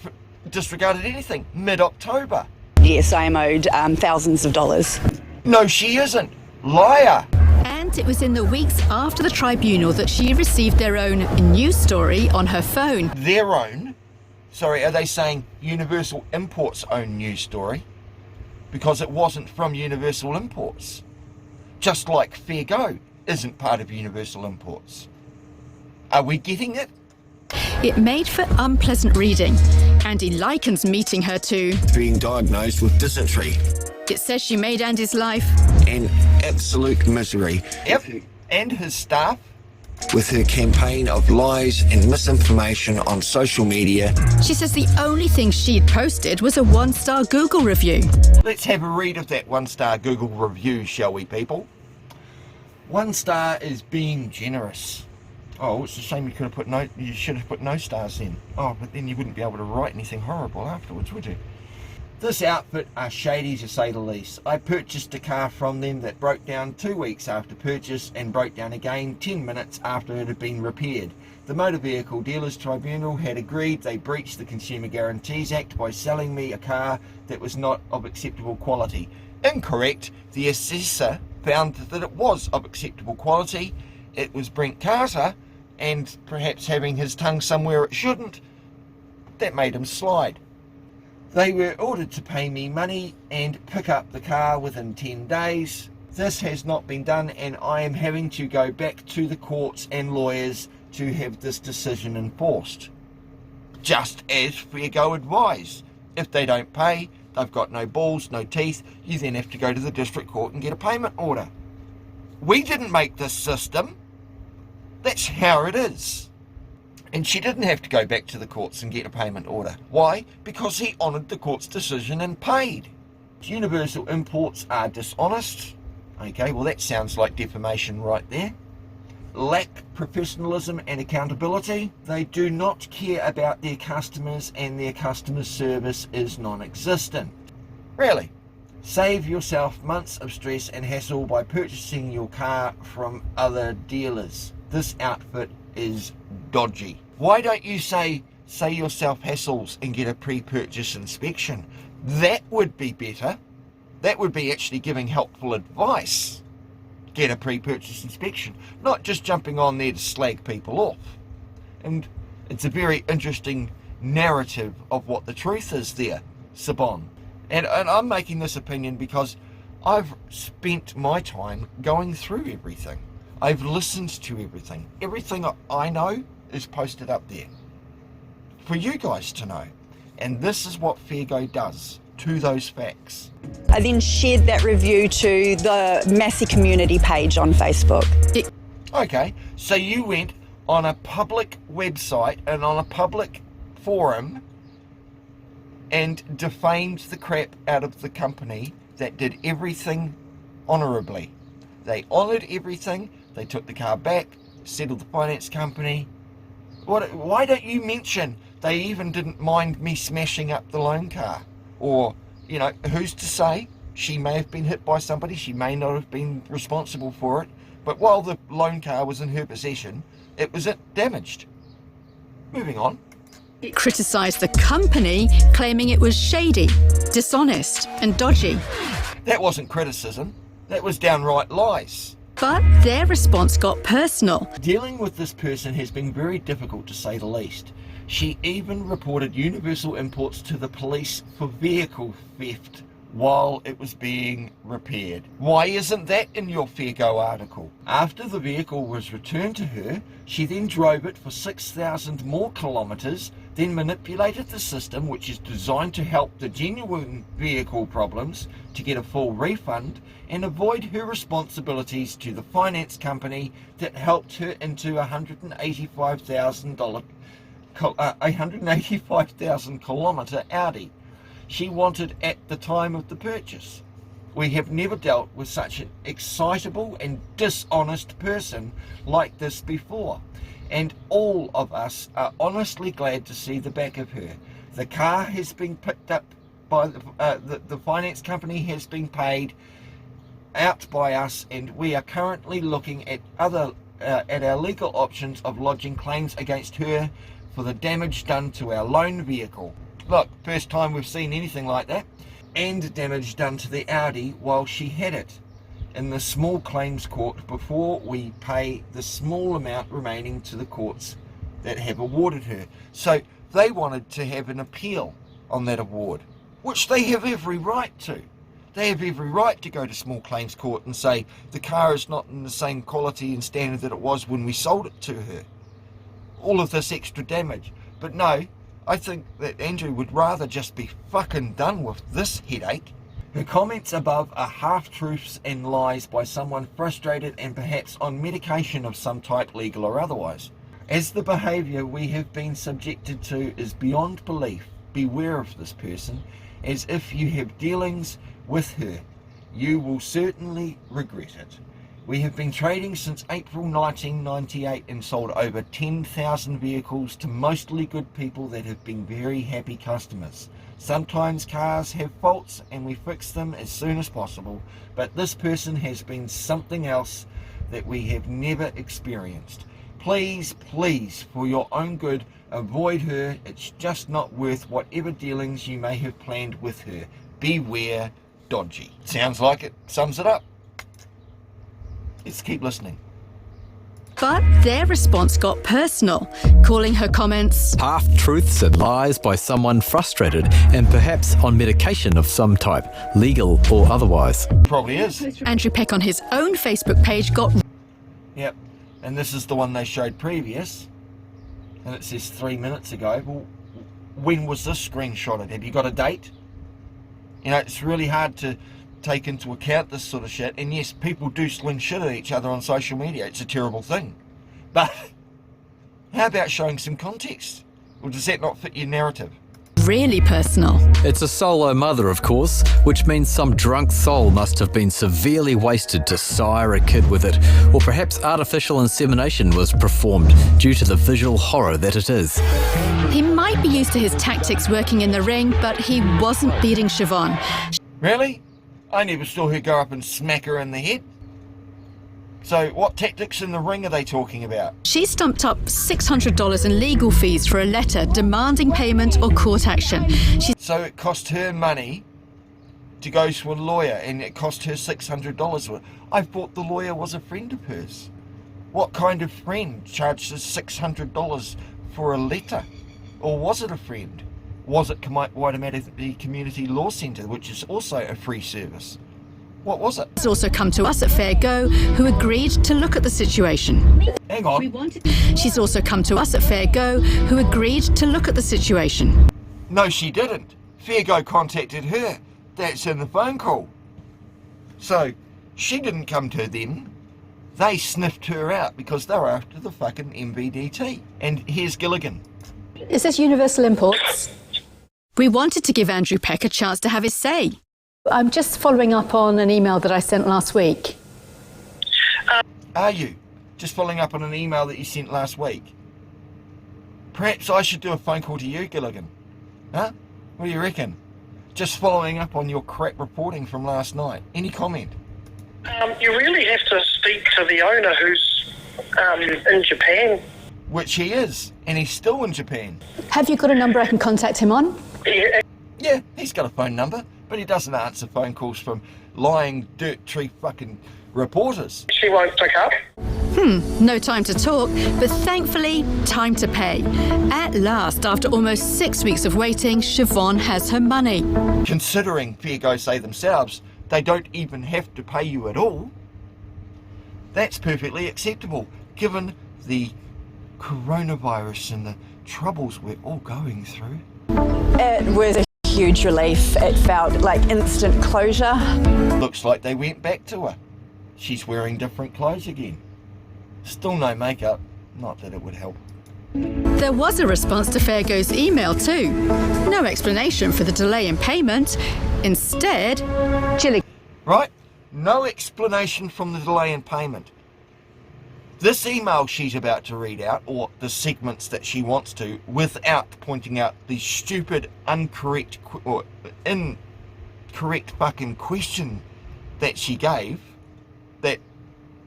disregarded anything. Mid-October. Yes, I am owed thousands of dollars. No, she isn't. Liar. And it was in the weeks after the tribunal that she received their own news story on her phone. Their own? Sorry, are they saying Universal Imports' own news story? Because it wasn't from Universal Imports. Just like Fair Go isn't part of Universal Imports. Are we getting it? It made for unpleasant reading. Andy likens meeting her to being diagnosed with dysentery. It says she made Andy's life an absolute misery. Yep, and his staff. With her campaign of lies and misinformation on social media. She says the only thing she'd posted was a 1-star Google review. Let's have a read of that 1-star Google review, shall we, people? 1 star is being generous. Oh, it's a shame you should have put no stars in. Oh, but then you wouldn't be able to write anything horrible afterwards, would you? This outfit are shady to say the least. I purchased a car from them that broke down 2 weeks after purchase and broke down again 10 minutes after it had been repaired. The Motor Vehicle Dealers Tribunal had agreed they breached the Consumer Guarantees Act by selling me a car that was not of acceptable quality. Incorrect. The assessor found that it was of acceptable quality. It was Brent Carter, and perhaps having his tongue somewhere it shouldn't, that made him slide. They were ordered to pay me money and pick up the car within 10 days. This has not been done, and I am having to go back to the courts and lawyers to have this decision enforced. Just as Fair Go advised. If they don't pay, they've got no balls, no teeth, you then have to go to the district court and get a payment order. We didn't make this system. That's how it is. And she didn't have to go back to the courts and get a payment order. Why? Because he honoured the court's decision and paid. Universal Imports are dishonest. Okay, well that sounds like defamation right there. Lack professionalism and accountability. They do not care about their customers, and their customer service is non-existent. Really? Save yourself months of stress and hassle by purchasing your car from other dealers. This outfit is dodgy. Why don't you save yourself hassles and get a pre-purchase inspection? That would be better. That would be actually giving helpful advice. Get a pre-purchase inspection, not just jumping on there to slag people off. And it's a very interesting narrative of what the truth is there, Sabon. And I'm making this opinion because I've spent my time going through everything. I've listened to everything. Everything I know is posted up there for you guys to know. And this is what Fair Go does to those facts. I then shared that review to the Massey community page on Facebook. Okay, so you went on a public website and on a public forum and defamed the crap out of the company that did everything honourably. They honoured everything. They took the car back, settled the finance company. Why don't you mention they even didn't mind me smashing up the loan car? Or, you know, who's to say? She may have been hit by somebody, she may not have been responsible for it, but while the loan car was in her possession, it was damaged. Moving on. It criticised the company, claiming it was shady, dishonest and dodgy. That wasn't criticism, that was downright lies. But their response got personal. Dealing with this person has been very difficult, to say the least. She even reported Universal Imports to the police for vehicle theft while it was being repaired. Why isn't that in your Fair Go article? After the vehicle was returned to her, she then drove it for 6,000 more kilometres, then manipulated the system, which is designed to help the genuine vehicle problems, to get a full refund and avoid her responsibilities to the finance company that helped her into a $185,000 kilometre Audi she wanted at the time of the purchase. We have never dealt with such an excitable and dishonest person like this before, and all of us are honestly glad to see the back of her. The car has been picked up by the finance company, has been paid out by us, and we are currently looking at our legal options of lodging claims against her for the damage done to our loan vehicle. Look, first time we've seen anything like that. And damage done to the Audi while she had it in the small claims court before we pay the small amount remaining to the courts that have awarded her. So they wanted to have an appeal on that award, which they have every right to. They have every right to go to small claims court and say the car is not in the same quality and standard that it was when we sold it to her. All of this extra damage. But no, I think that Andrew would rather just be fucking done with this headache. Her comments above are half-truths and lies by someone frustrated and perhaps on medication of some type, legal or otherwise. As the behaviour we have been subjected to is beyond belief, beware of this person, as if you have dealings with her, you will certainly regret it. We have been trading since April 1998 and sold over 10,000 vehicles to mostly good people that have been very happy customers. Sometimes cars have faults and we fix them as soon as possible, but this person has been something else that we have never experienced. Please, please, for your own good, avoid her. It's just not worth whatever dealings you may have planned with her. Beware, dodgy. Sounds like it sums it up. Let's keep listening. But their response got personal, calling her comments half-truths and lies by someone frustrated and perhaps on medication of some type, legal or otherwise. Probably is. Andrew Peck on his own Facebook page got... Yep, and this is the one they showed previous, and it says 3 minutes ago. Well, when was this screenshotted? Have you got a date? You know, it's really hard to take into account this sort of shit, and yes, people do sling shit at each other on social media. It's a terrible thing, but how about showing some context? Or does that not fit your narrative? really personal. It's a solo mother, of course, which means some drunk soul must have been severely wasted to sire a kid with it, or perhaps artificial insemination was performed due to the visual horror that it is. He might be used to his tactics working in the ring, but he wasn't beating Siobhan. Really? I never saw her go up and smack her in the head. So what tactics in the ring are they talking about? She stumped up $600 in legal fees for a letter demanding payment or court action. So it cost her money to go to a lawyer, and it cost her $600. I thought the lawyer was a friend of hers. What kind of friend charges $600 for a letter? Or was it a friend? Was it Waitemata Community Law Centre, which is also a free service? What was it? She's also come to us at Fair Go, who agreed to look at the situation. Hang on. She's also come to us at Fair Go, who agreed to look at the situation. No, she didn't. Fair Go contacted her. That's in the phone call. So, she didn't come to them. They sniffed her out because they were after the fucking MVDT. And here's Gilligan. Is this Universal Imports? We wanted to give Andrew Peck a chance to have his say. I'm just following up on an email that I sent last week. Are you? Just following up on an email that you sent last week. Perhaps I should do a phone call to you, Gilligan. Huh? What do you reckon? Just following up on your crap reporting from last night. Any comment? You really have to speak to the owner who's in Japan. Which he is, and he's still in Japan. Have you got a number I can contact him on? Yeah, he's got a phone number, but he doesn't answer phone calls from lying dirt tree fucking reporters. She won't pick up. No time to talk, but thankfully, time to pay. At last, after almost 6 weeks of waiting, Siobhan has her money. Considering, fair go say themselves, they don't even have to pay you at all, that's perfectly acceptable, given the coronavirus and the troubles we're all going through. It was a huge relief. It felt like instant closure. Looks like they went back to her. She's wearing different clothes again. Still no makeup, not that it would help. There was a response to Fairgo's email too. No explanation for the delay in payment. Instead, Right? No explanation from the delay in payment. This email she's about to read out, or the segments that she wants to, without pointing out the stupid, incorrect fucking question that she gave, that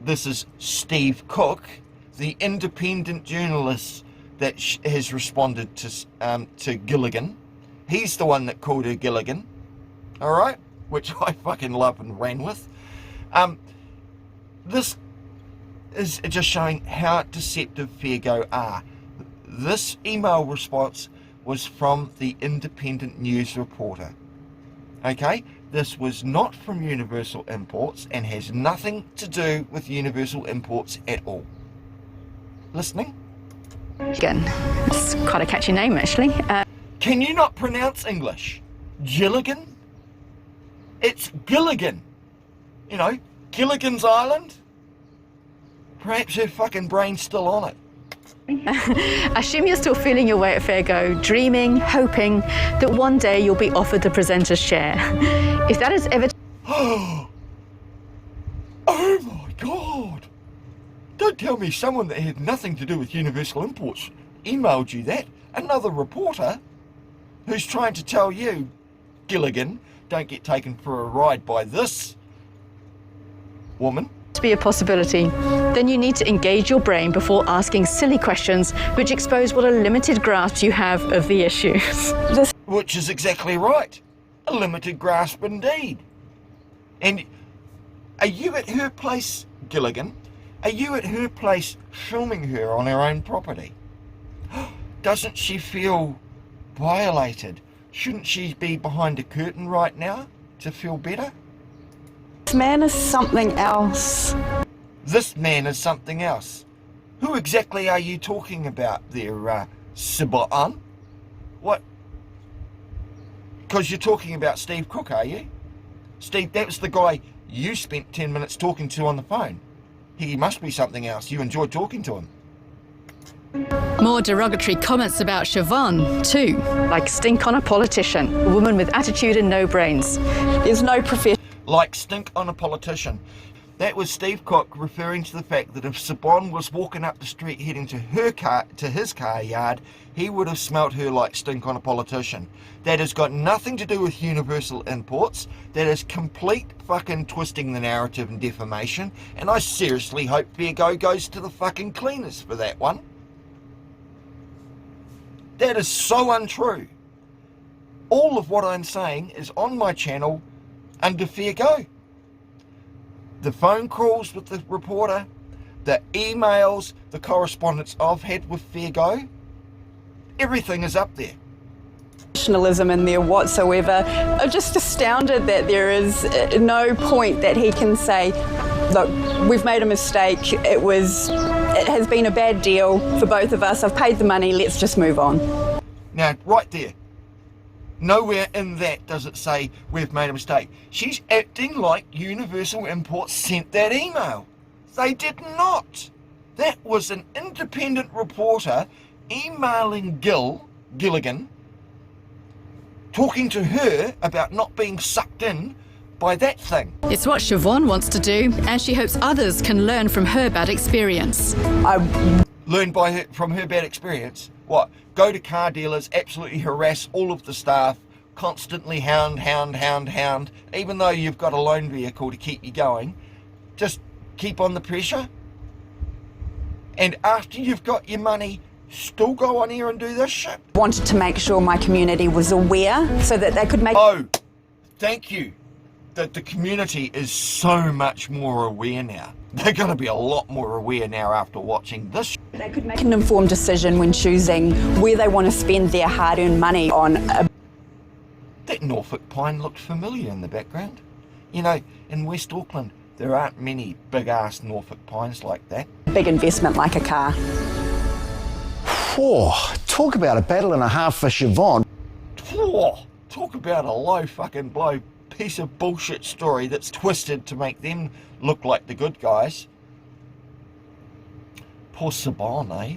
this is Steve Cook, the independent journalist that has responded to Gilligan. He's the one that called her Gilligan, all right, which I fucking love and ran with. This is just showing how deceptive Fairgo are. This email response was from the independent news reporter. Okay, this was not from Universal Imports and has nothing to do with Universal Imports at all. Listening? Again, it's quite a catchy name actually. Can you not pronounce English? Gilligan? It's Gilligan. You know, Gilligan's Island? Perhaps her fucking brain's still on it. Assume you're still feeling your way at Fairgo, dreaming, hoping that one day you'll be offered the presenter's chair. If that is ever... Oh my God! Don't tell me someone that had nothing to do with Universal Imports emailed you that. Another reporter who's trying to tell you, Gilligan, don't get taken for a ride by this woman. to be a possibility, then you need to engage your brain before asking silly questions which expose what a limited grasp you have of the issues. Which is exactly right. A limited grasp indeed. And are you at her place, Gilligan? Are you at her place filming her on her own property? Doesn't she feel violated? Shouldn't she be behind a curtain right now to feel better? This man is something else. This man is something else. Who exactly are you talking about there, Siobhan? What? Because you're talking about Steve Cook, are you? Steve, that was the guy you spent 10 minutes talking to on the phone. He must be something else. You enjoyed talking to him. More derogatory comments about Siobhan, too, like stink on a politician, a woman with attitude and no brains. There's no profession. Like stink on a politician. That was Steve Cook referring to the fact that if Siobhan was walking up the street heading to her car, to his car yard, he would have smelt her like stink on a politician. That has got nothing to do with Universal Imports. That is complete fucking twisting the narrative and defamation. And I seriously hope Fairgo goes to the fucking cleaners for that one. That is so untrue. All of what I'm saying is on my channel under Fairgo. The phone calls with the reporter, the emails, the correspondence I've had with Fairgo, everything is up there. Professionalism in there whatsoever. I'm just astounded that there is no point that he can say, look, we've made a mistake, it has been a bad deal for both of us, I've paid the money, let's just move on. Now, right there, nowhere in that does it say we've made a mistake. She's acting like Universal Imports sent that email. They did not. That was an independent reporter emailing Gilligan, talking to her about not being sucked in by that thing. It's what Siobhan wants to do, and she hopes others can learn from her bad experience. Learn from her bad experience? What? Go to car dealers, absolutely harass all of the staff, constantly hound, even though you've got a loan vehicle to keep you going, just keep on the pressure? And after you've got your money, still go on here and do this shit? Wanted to make sure my community was aware so that they could make... Oh, thank you. The community is so much more aware now. They're going to be a lot more aware now after watching this. They could make an informed decision when choosing where they want to spend their hard-earned money on. That Norfolk pine looked familiar in the background. You know, in West Auckland, there aren't many big-ass Norfolk pines like that. Big investment like a car. Oh, talk about a battle and a half for Siobhan. Oh, talk about a low fucking blow piece of bullshit story that's twisted to make them look like the good guys. Poor Siobhan, eh?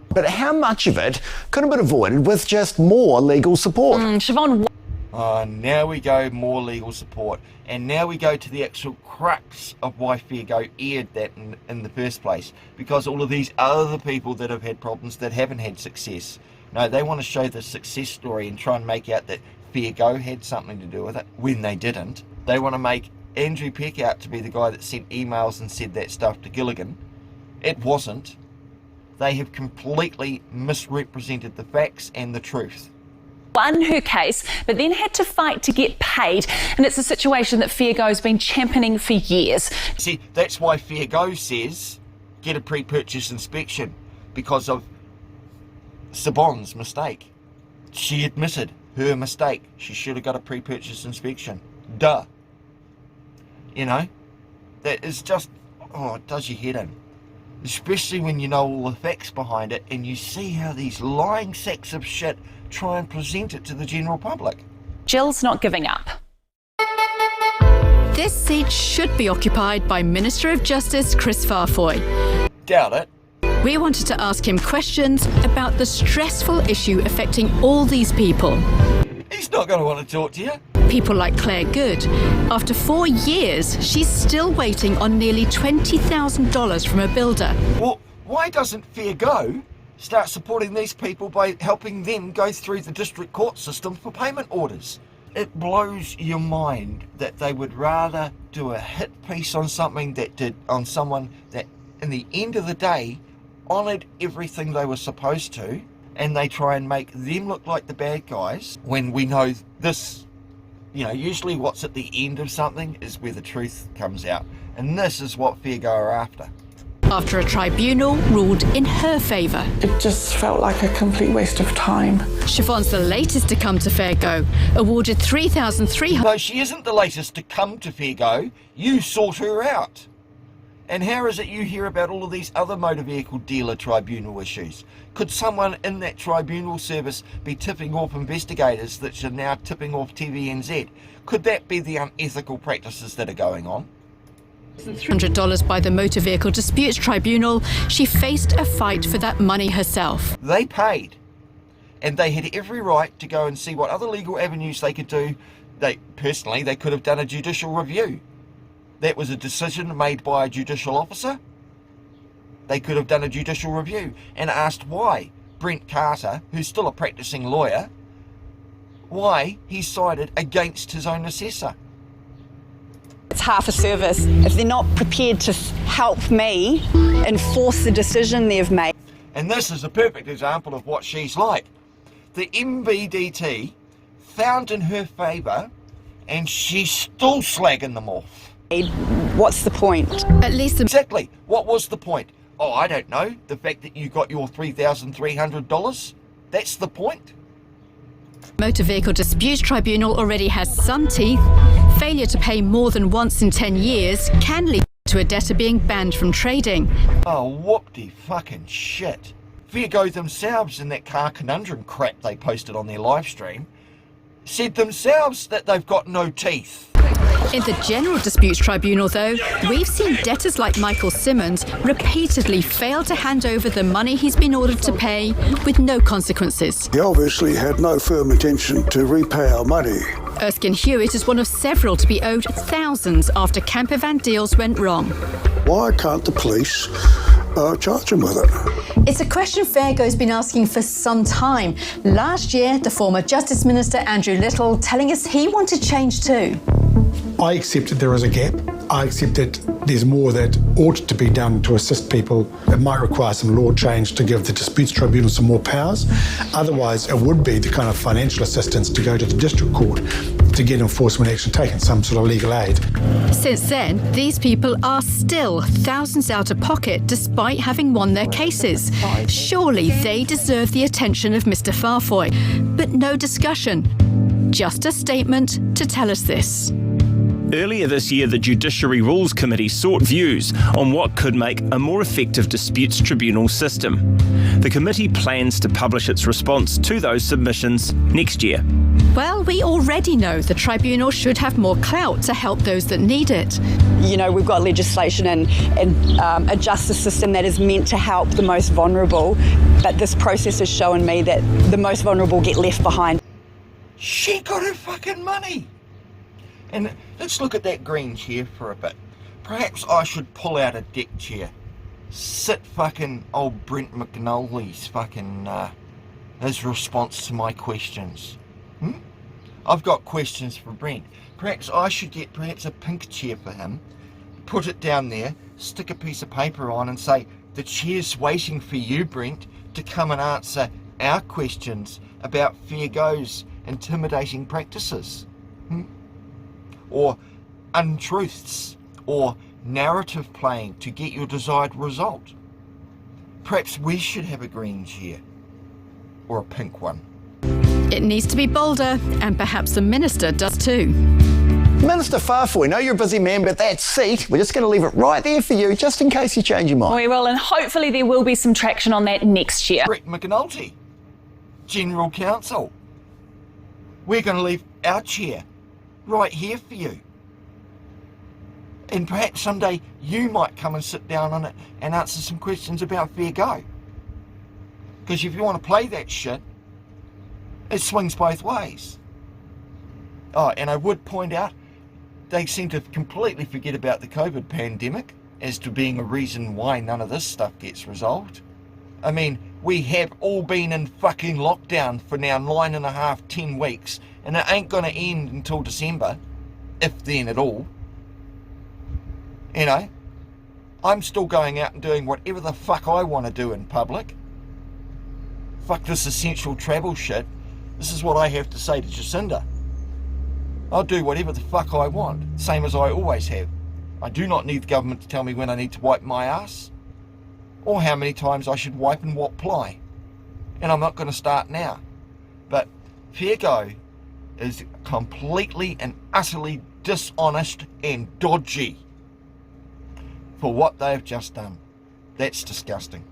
But how much of it could have been avoided with just more legal support? Siobhan. Now we go more legal support, and now we go to the actual crux of why Fair Go aired that in the first place, because all of these other people that have had problems that haven't had success, no, they want to show the success story and try and make out that Fair Go had something to do with it when they didn't. They want to make Andrew Peck out to be the guy that sent emails and said that stuff to Gilligan. It wasn't. They have completely misrepresented the facts and the truth. Won her case, but then had to fight to get paid, and it's a situation that Fair Go's been championing for years. See, that's why Fair Go says get a pre-purchase inspection, because of Siobhan's mistake. She admitted her mistake. She should have got a pre-purchase inspection. Duh. You know, that is just, oh, it does your head in. Especially when you know all the facts behind it and you see how these lying sacks of shit try and present it to the general public. Jill's not giving up. This seat should be occupied by Minister of Justice Chris Farfoy. Doubt it. We wanted to ask him questions about the stressful issue affecting all these people. He's not going to want to talk to you. People like Claire Good. After 4 years, she's still waiting on nearly $20,000 from a builder. Well, why doesn't Fair Go start supporting these people by helping them go through the district court system for payment orders? It blows your mind that they would rather do a hit piece on something on someone that, in the end of the day, honoured everything they were supposed to, and they try and make them look like the bad guys when we know this. You know, usually what's at the end of something is where the truth comes out. And this is what Fair Go are after. After a tribunal ruled in her favour. It just felt like a complete waste of time. Siobhan's the latest to come to Fair Go, awarded $3,300. No, she isn't the latest to come to Fair Go. You sought her out. And how is it you hear about all of these other motor vehicle dealer tribunal issues? Could someone in that tribunal service be tipping off investigators that are now tipping off TVNZ? Could that be the unethical practices that are going on? $300 by the Motor Vehicle Disputes Tribunal, she faced a fight for that money herself. They paid, and they had every right to go and see what other legal avenues they could do. They could have done a judicial review. That was a decision made by a judicial officer. They could have done a judicial review and asked why Brent Carter, who's still a practicing lawyer, why he sided against his own assessor. It's half a service. If they're not prepared to help me enforce the decision they've made. And this is a perfect example of what she's like. The MBDT found in her favour, and she's still slagging them off. What's the point? At least exactly. What was the point? Oh, I don't know. The fact that you got your $3,300? That's the point. Motor Vehicle Disputes Tribunal already has some teeth. Failure to pay more than once in 10 years can lead to a debtor being banned from trading. Oh, whoop-de fucking shit. Fair Go themselves in that car conundrum crap they posted on their live stream said themselves that they've got no teeth. In the General Disputes Tribunal, though, we've seen debtors like Michael Simmons repeatedly fail to hand over the money he's been ordered to pay with no consequences. He obviously had no firm intention to repay our money. Erskine Hewitt is one of several to be owed thousands after camper van deals went wrong. Why can't the police charge him with it? It's a question Fairgo's been asking for some time. Last year, the former Justice Minister Andrew Little telling us he wanted change too. I accept that there is a gap. I accept that there's more that ought to be done to assist people. It might require some law change to give the Disputes Tribunal some more powers. Otherwise, it would be the kind of financial assistance to go to the district court to get enforcement action taken, some sort of legal aid. Since then, these people are still thousands out of pocket despite having won their cases. Surely they deserve the attention of Mr. Farfoy. But no discussion, just a statement to tell us this. Earlier this year, the Judiciary Rules Committee sought views on what could make a more effective disputes tribunal system. The committee plans to publish its response to those submissions next year. Well, we already know the tribunal should have more clout to help those that need it. You know, we've got legislation and a justice system that is meant to help the most vulnerable, but this process has shown me that the most vulnerable get left behind. She got her fucking money. And let's look at that green chair for a bit. Perhaps I should pull out a deck chair. Sit fucking old Brent McNally's fucking, his response to my questions. I've got questions for Brent. Perhaps I should get a pink chair for him, put it down there, stick a piece of paper on and say, the chair's waiting for you, Brent, to come and answer our questions about fair go's intimidating practices. Or untruths, or narrative playing to get your desired result. Perhaps we should have a green chair, or a pink one. It needs to be bolder, and perhaps the Minister does too. Minister Farfoy, know you're a busy man, but that seat, we're just going to leave it right there for you, just in case you change your mind. We will, and hopefully there will be some traction on that next year. Brett McNulty, General Counsel. We're going to leave our chair right here for you. And perhaps someday you might come and sit down on it and answer some questions about fair go. Because if you want to play that shit, it swings both ways. Oh, and I would point out, they seem to completely forget about the COVID pandemic as to being a reason why none of this stuff gets resolved. I mean, we have all been in fucking lockdown for now 9.5, 10 weeks, and it ain't gonna end until December, if then at all. You know, I'm still going out and doing whatever the fuck I want to do in public. Fuck this essential travel shit. This is what I have to say to Jacinda. I'll do whatever the fuck I want, same as I always have. I do not need the government to tell me when I need to wipe my ass, or how many times I should wipe and what ply. And I'm not going to start now. But fair go is completely and utterly dishonest and dodgy for what they have just done. That's disgusting.